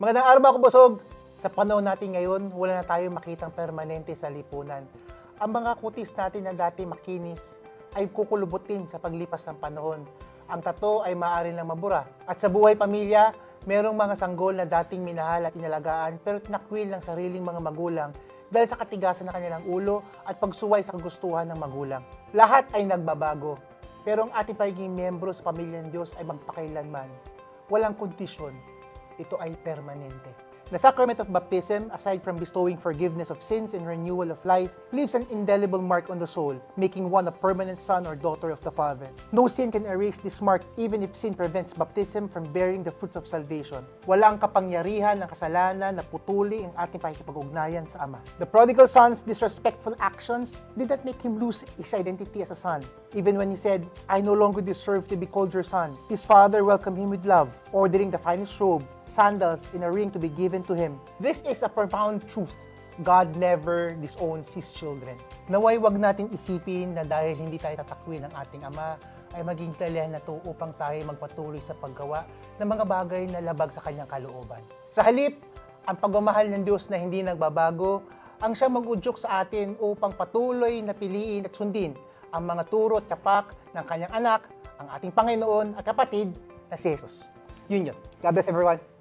Magandang araw mga kabusog! Sa panahon natin ngayon, wala na tayong makitang permanente sa lipunan. Ang mga kutis natin na dati makinis ay kukulubutin sa paglipas ng panahon. Ang tato ay maaari lang mabura. At sa buhay pamilya, merong mga sanggol na dating minahal at inalagaan pero tinakwil ng sariling mga magulang dahil sa katigasan ng kanilang ulo at pagsuway sa kagustuhan ng magulang. Lahat ay nagbabago. Pero ang ating pagiging miyembro sa pamilya ng Diyos ay magpakailanman. Walang kondisyon. Ito ay permanente. The sacrament of baptism, aside from bestowing forgiveness of sins and renewal of life, leaves an indelible mark on the soul, making one a permanent son or daughter of the Father. No sin can erase this mark even if sin prevents baptism from bearing the fruits of salvation. Walang kapangyarihan ng kasalanan na putuli ang ating pakikipag-ugnayan sa Ama. The prodigal son's disrespectful actions did not make him lose his identity as a son. Even when he said, "I no longer deserve to be called your son," his father welcomed him with love, ordering the finest robe, sandals, and a ring to be given to him. This is a profound truth. God never disowns His children. Naway wag natin isipin na dahil hindi tayo tatakwin ng ating Ama, ay maging dalihan na ito upang tayo magpatuloy sa paggawa ng mga bagay na labag sa Kanyang kalooban. Sa halip, ang pagmamahal ng Diyos na hindi nagbabago, ang siyang mag-udyok sa atin upang patuloy na piliin at sundin ang mga turo at tapak ng Kanyang anak, ang ating Panginoon at kapatid na si Jesus. Yun yun. God bless everyone.